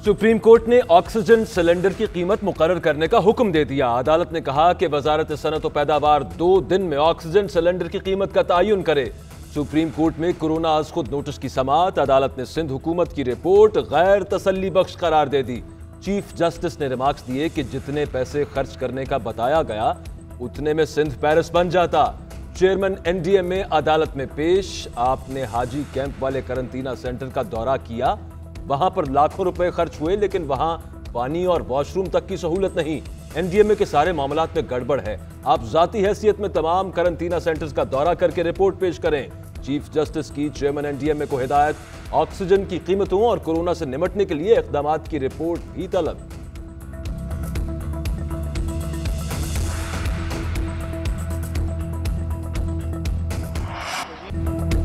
Supreme court ने oxygen cylinder की कीमत मुकर्रर करने का हुक्म दे दिया। अदालत ने कहा कि वजारत सनअत व पैदावार 2 दिन में ऑक्सीजन सिलेंडर की कीमत का तयन करे। सुप्रीम कोर्ट में कोरोना आज खुद नोटिस की समाअत। अदालत ने सिंध हुकूमत की रिपोर्ट गैर तसल्ली बख्श करार दे दी। चीफ जस्टिस ने रिमार्क्स दिए कि जितने पैसे खर्च करने का बताया गया उतने में सिंध पेरिस बन जाता। चेयरमैन एनडीए में अदालत में पेश। आपने हाजी कैंप वाले करंटीना सेंटर का दौरा किया, वहां पर लाखों रुपए खर्च हुए लेकिन वहां पानी और वॉशरूम तक की सहूलत नहीं। एनडीएमए के सारे मामलात में गड़बड़ है। आप जाती हैसियत में तमाम करंटीना सेंटर्स का दौरा करके रिपोर्ट पेश करें। चीफ जस्टिस की चेयरमैन एनडीएमए को हिदायत। ऑक्सीजन की कीमतों और कोरोना से निपटने के लिए इक़दामात की रिपोर्ट भी तलब।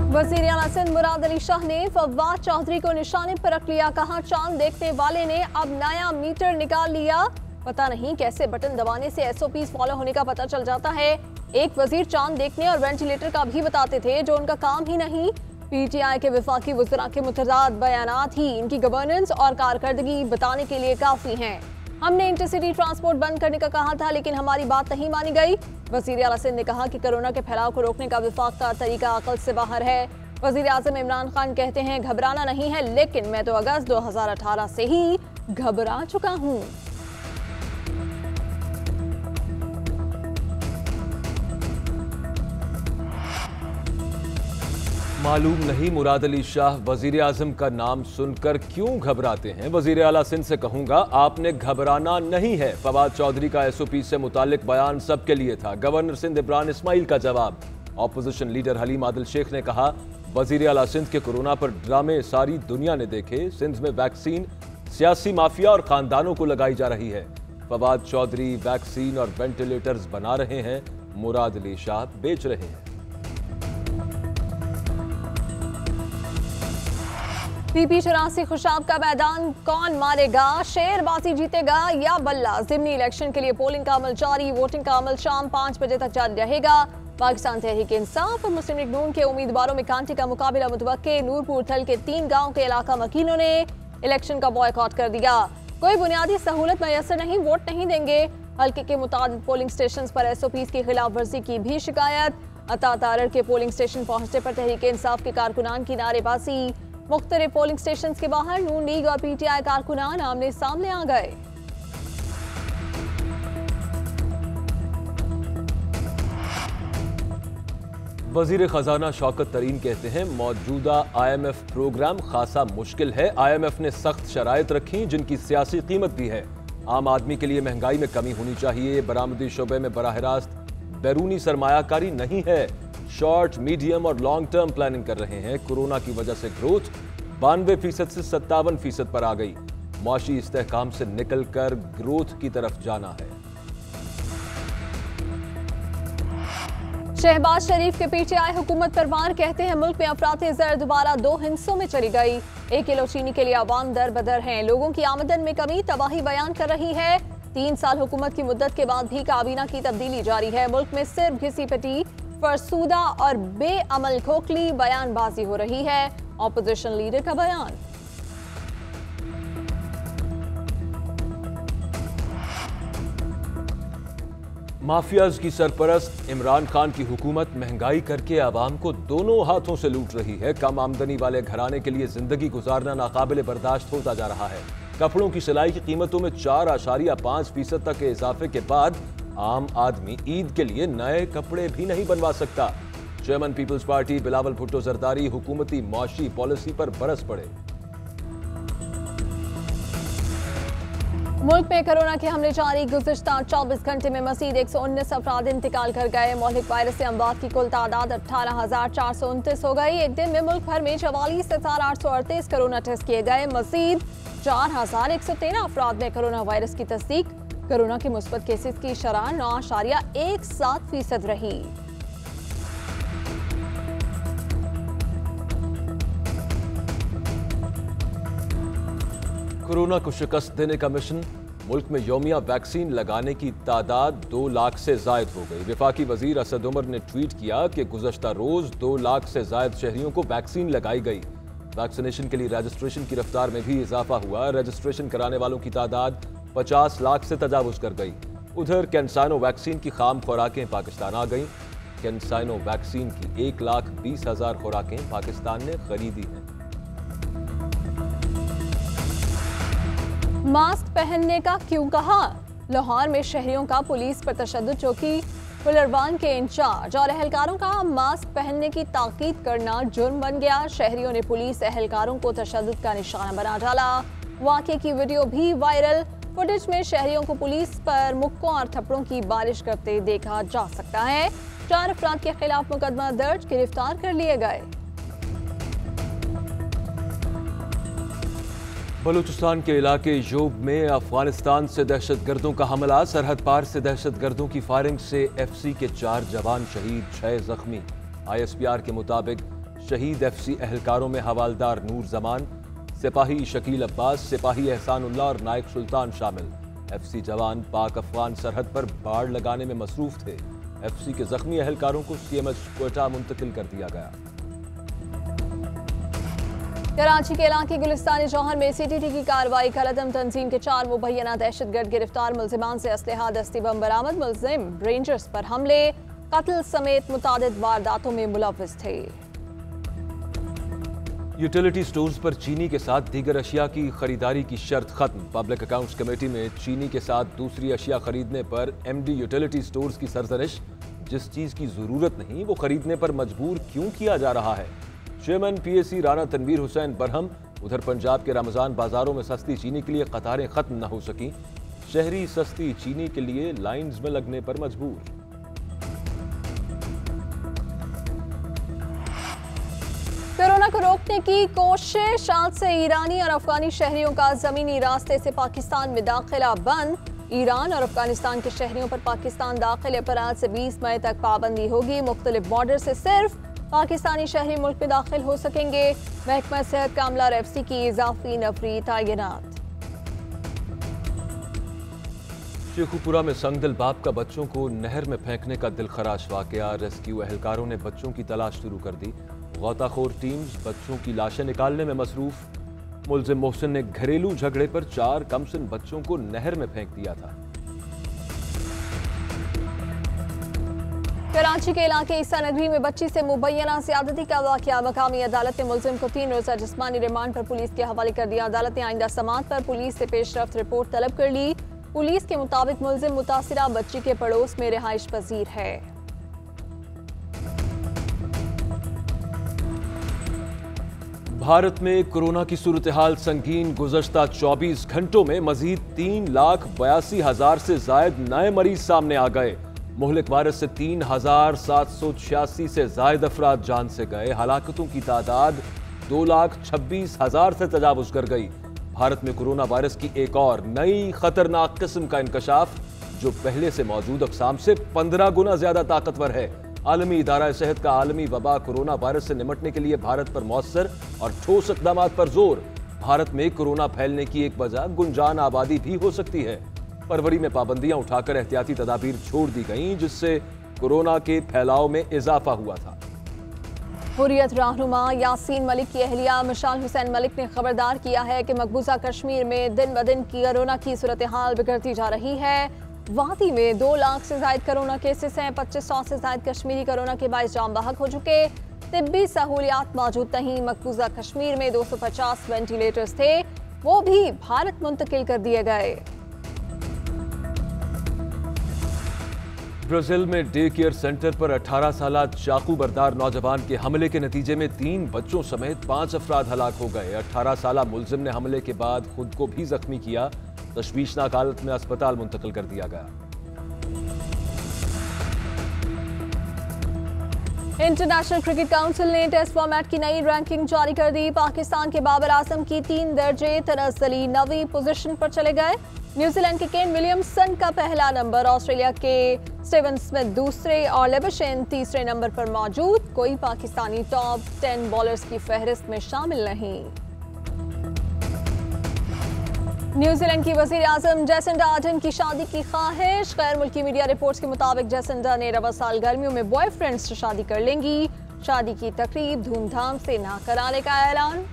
वज़ीर आला सिंध मुराद अली शाह ने फवाद चौधरी को निशाने पर रख लिया। कहा चांद देखने वाले ने अब नया मीटर निकाल लिया। पता नहीं कैसे बटन दबाने से एसओपीज फॉलो होने का पता चल जाता है। एक वजीर चांद देखने और वेंटिलेटर का भी बताते थे जो उनका काम ही नहीं। पीटीआई के वफाकी वज़रा के मुतअद्दिद बयानात ही इनकी गवर्नेंस और कारकर्दगी बताने के लिए काफी हैं। हमने इंटरसिटी ट्रांसपोर्ट बंद करने का कहा था लेकिन हमारी बात नहीं मानी गई। वज़ीर आला सिंध ने कहा कि कोरोना के फैलाव को रोकने का वफाक का तरीका अकल से बाहर है। वज़ीर आज़म इमरान खान कहते हैं घबराना नहीं है, लेकिन मैं तो अगस्त 2018 से ही घबरा चुका हूं। मालूम नहीं मुराद अली शाह वजीर आजम का नाम सुनकर क्यों घबराते हैं। वजीर आला सिंध से कहूंगा आपने घबराना नहीं है। फवाद चौधरी का एसओपी से मुतालिक बयान सबके लिए था। गवर्नर सिंध इमरान इस्माइल का जवाब। ऑपोजिशन लीडर हलीम आदिल शेख ने कहा वजीर आला सिंध के कोरोना पर ड्रामे सारी दुनिया ने देखे। सिंध में वैक्सीन सियासी माफिया और खानदानों को लगाई जा रही है। फवाद चौधरी वैक्सीन और वेंटिलेटर्स बना रहे हैं, मुराद अली शाह बेच रहे हैं। पीपी 84 खुशाब का मैदान कौन मारेगा, शेरबाजी जीतेगा या बल्ला। ज़िमनी इलेक्शन के लिए पोलिंग का अमल जारी। वोटिंग का अमल शाम 5 बजे तक जारी रहेगा। पाकिस्तान तहरीक इंसाफ और मुस्लिम लीग नून के उम्मीदवारों में कांटे का मुकाबला मुतवक्के। नूरपुर थल के 3 गांव के इलाका मकीनों ने इलेक्शन का बॉयकॉट कर दिया। कोई बुनियादी सहूलत मैसर नहीं, वोट नहीं देंगे। हल्के के मुताबिक पोलिंग स्टेशन पर एसओपीज की खिलाफ वर्जी की भी शिकायत। अता तारड़ के पोलिंग स्टेशन पहुंचने पर तहरीक इंसाफ के कारकुनान की नारेबाजी। मुख्तलिफ पोलिंग स्टेशन के बाहर नून लीग और पीटीआई कारकुनान आमने सामने आ गए। वजीर खजाना शौकत तरीन कहते हैं मौजूदा IMF प्रोग्राम खासा मुश्किल है। IMF ने सख्त शराइत रखी जिनकी सियासी कीमत भी है। आम आदमी के लिए महंगाई में कमी होनी चाहिए। बरामदी शोबे में बराह रास्त बैरूनी सरमायाकारी नहीं है। शॉर्ट, मीडियम और लॉन्ग टर्म प्लानिंग कर रहे हैं। कोरोना की वजह से ग्रोथ 92% से 57% पर आ गई। मुआशी इस्तेहकाम से निकलकर ग्रोथ की तरफ जाना है। शहबाज शरीफ के पीटीआई हुकूमत पर वार कहते हैं मुल्क में अफराते ज़र दोबारा 2 हिस्सों में चली गई। 1 किलो चीनी के लिए आवाम दर बदर हैं। लोगों की आमदन में कमी तबाही बयान कर रही है। 3 साल हुकूमत की मुद्दत के बाद भी काबीना की तब्दीली जारी है। मुल्क में सिर्फ घिसी पिटी, फरसूदा और बेअमल खोखली बयानबाजी हो रही है। ऑपोजिशन लीडर का बयान। माफियाज की सरपरस्त इमरान खान की हुकूमत महंगाई करके आवाम को दोनों हाथों से लूट रही है। कम आमदनी वाले घराने के लिए जिंदगी गुजारना नाकाबिले बर्दाश्त होता जा रहा है। कपड़ों की सिलाई की कीमतों में 4.5% तक के इजाफे के बाद आम आदमी ईद के लिए नए कपड़े भी नहीं बनवा सकता। Chairman Peoples Party Bilawal Bhutto Zardari हुकूमती मुआशी पॉलिसी पर बरस पड़े। मुल्क में कोरोना के हमले जारी। गुज़िश्ता 24 घंटे में मज़ीद 119 अफराद इंतकाल कर गए। मौलिक वायरस से अमवात की कुल तादाद 18,429 हो गई। एक दिन में मुल्क भर में 44,838 कोरोना टेस्ट किए गए। मज़ीद 4,113 अफराद में कोरोना वायरस की तस्दीक। कोरोना के मुस्बत केसेस की शरह 9.17% रही। कोरोना को शिकस्त देने का मिशन। मुल्क में यौमिया वैक्सीन लगाने की तादाद 2 लाख से जायद हो गई। वफाकी वजीर असद उमर ने ट्वीट किया कि गुज़श्ता रोज 2 लाख से जायद शहरियों को वैक्सीन लगाई गई। वैक्सीनेशन के लिए रजिस्ट्रेशन की रफ्तार में भी इजाफा हुआ। रजिस्ट्रेशन कराने वालों की तादाद 50 लाख से तजावुज कर गई। उधर कैंसाइनो वैक्सीन की खाम खुराकें पाकिस्तान आ गईं। कैंसाइनो वैक्सीन की 1,20,000 खुराकें पाकिस्तान ने खरीदी हैं। मास्क पहनने का क्यों कहा? लाहौर में शहरियों का पुलिस पर तशद्दुद। चौकी पुलरवान के इंचार्ज और एहलकारों का मास्क पहनने की ताकीद करना जुर्म बन गया। शहरियों ने पुलिस एहलकारों को तशद्दुद का निशाना बना डाला। वाक़े की वीडियो भी वायरल। फुटेज में शहरियों को पुलिस पर मुक्कों और थप्पड़ों की बारिश करते देखा जा सकता है। 4 अफराद के खिलाफ मुकदमा दर्ज, गिरफ्तार कर लिए गए। बलूचिस्तान के इलाके यूब में अफगानिस्तान से दहशतगर्दों का हमला। सरहद पार से दहशतगर्दों की फायरिंग से एफसी के 4 जवान शहीद, 6 जख्मी। ISPR के मुताबिक शहीद एफसी एहलकारों में हवालदार नूर जमान, सिपाही शकील अब्बास, सिपाही एहसानुल्लाह और नायक सुल्तान शामिल। एफसी जवान पाक अफगान सरहद पर बाड़ लगाने में मसरूफ थे। एफसी के जख्मी एहलकारों को CMH क्वेटा मुंतकिल कर दिया गया। कराची के इलाके गुलिस्तानी जौहर में CTT की कार्रवाई। कलअदम तंजीम के 4 मुबैना दहशतगर्द गिरफ्तार। मुल्जिमान से असलहा, दस्ती बम बरामद। मुल्जिम रेंजर्स पर हमले, कत्ल समेत मुतादिद वारदातों में मुलव्विस थे। यूटिलिटी स्टोर्स पर चीनी के साथ दीगर अशिया की खरीदारी की शर्त खत्म। पब्लिक अकाउंट्स कमेटी में चीनी के साथ दूसरी अशिया खरीदने पर MD यूटिलिटी स्टोर्स की सरजनिश। जिस चीज की जरूरत नहीं वो खरीदने पर मजबूर क्यों किया जा रहा है? Chairman PAC Rana Tanveer Hussain Barham. उधर पंजाब के रमजान बाजारों में सस्ती चीनी के लिए कतारें खत्म न हो सकी। शहरी सस्ती चीनी के लिए लाइंस में लगने पर मजबूर। कोरोना को रोकने की कोशिश। आज से ईरानी और अफगानी शहरियों का जमीनी रास्ते से पाकिस्तान में दाखिला बंद। ईरान और अफगानिस्तान के शहरियों पर पाकिस्तान दाखिले पर आज से 20 मई तक पाबंदी होगी। मुख्तलिफ बॉर्डर से सिर्फ पाकिस्तानी शहरी मुल्क में दाखिल हो सकेंगे। महकमा सेहत का अमला और FC की इजाफी नफरी तैनात। शेखुपुरा में संगदिल बाप का बच्चों को नहर में फेंकने का दिलखराश वाकया। रेस्क्यू एहलकारों ने बच्चों की तलाश शुरू कर दी। गौताखोर टीम्स बच्चों की लाशें निकालने में मसरूफ। मुल्जिम मोहसिन ने घरेलू झगड़े पर 4 कमसिन बच्चों को नहर में फेंक दिया था। कराची के इलाके ईसा नगरी में बच्ची से मुबैना ज्यादती का वाकया। मकामी अदालत ने मुल्जिम को 3 रोजा जिस्मानी रिमांड पर पुलिस के हवाले कर दिया। अदालत ने आइंदा समाअत पर पुलिस से पेशरफ्त रिपोर्ट तलब कर ली। पुलिस के मुताबिक मुल्जिम मुतासिरा बच्ची के पड़ोस में रिहाइश पजीर है। भारत में कोरोना की सूरत हाल संगीन। गुज़श्ता 24 घंटों में मजीद 3,82,000 से जायद नए मरीज सामने आ गए। मुहलिक वायरस से 3,786 से जायद अफराद जान से गए। हलाकतों की तादाद 2,26,000 से तजावुज कर गई। भारत में कोरोना वायरस की एक और नई खतरनाक किस्म का इंकशाफ, जो पहले से मौजूद अक़साम से 15 गुना ज्यादा ताकतवर है। आलमी इदारा सेहत का आलमी वबा कोरोना वायरस से निमटने के लिए भारत पर मौसर और ठोस इक़दामात पर जोर। भारत में कोरोना फैलने की एक वजह गुंजान आबादी भी हो सकती है। फरवरी में पाबंदियां उठाकर एहतियाती तदाबीर छोड़ दी गईं, जिससे कोरोना के फैलाव में इजाफा हुआ था। हुर्रियत रहनुमा यासीन मलिक की अहलिया मिशाल हुसैन मलिक ने खबरदार किया है कि मकबूजा कश्मीर में दिन ब दिन कोरोना की सूरत हाल बिगड़ती जा रही है। वादी में 2 लाख से ज्यादा कोरोना केसेस हैं। 2500 से ज्यादा कश्मीरी कोरोना के बायस जाम बहक हो चुके। तिब्बी सहूलियात मौजूद नहीं। मकबूजा कश्मीर में 250 वेंटिलेटर्स थे, वो भी भारत मुंतकिल कर दिए गए। ब्राजील में डे केयर सेंटर पर 18 साला चाकू बरदार नौजवान के हमले के नतीजे में 3 बच्चों समेत 5 अफराद हलाक हो गए। 18 साला मुल्जिम ने हमले के बाद खुद को भी जख्मी किया। तशवीशनाक हालत में अस्पताल मुंतकिल कर दिया गया। इंटरनेशनल क्रिकेट काउंसिल ने टेस्ट फॉर्मेट की नई रैंकिंग जारी कर दी। पाकिस्तान के बाबर आजम की 3 दर्जे तनज़्ज़ुली 9वीं पोजीशन पर चले गए। न्यूजीलैंड के केन विलियमसन का पहला नंबर, ऑस्ट्रेलिया के स्टीवन स्मिथ दूसरे और लेबशेन तीसरे नंबर पर मौजूद। कोई पाकिस्तानी टॉप 10 बॉलर्स की फहरिस्त में शामिल नहीं। न्यूजीलैंड की वजीर आजम जैसिंडा आर्डन की शादी की ख्वाहिश। गैर मुल्की मीडिया रिपोर्ट्स के मुताबिक जैसिंडा ने रवा साल गर्मियों में बॉयफ्रेंड से शादी कर लेंगी। शादी की तकरीब धूमधाम से ना कराने का ऐलान।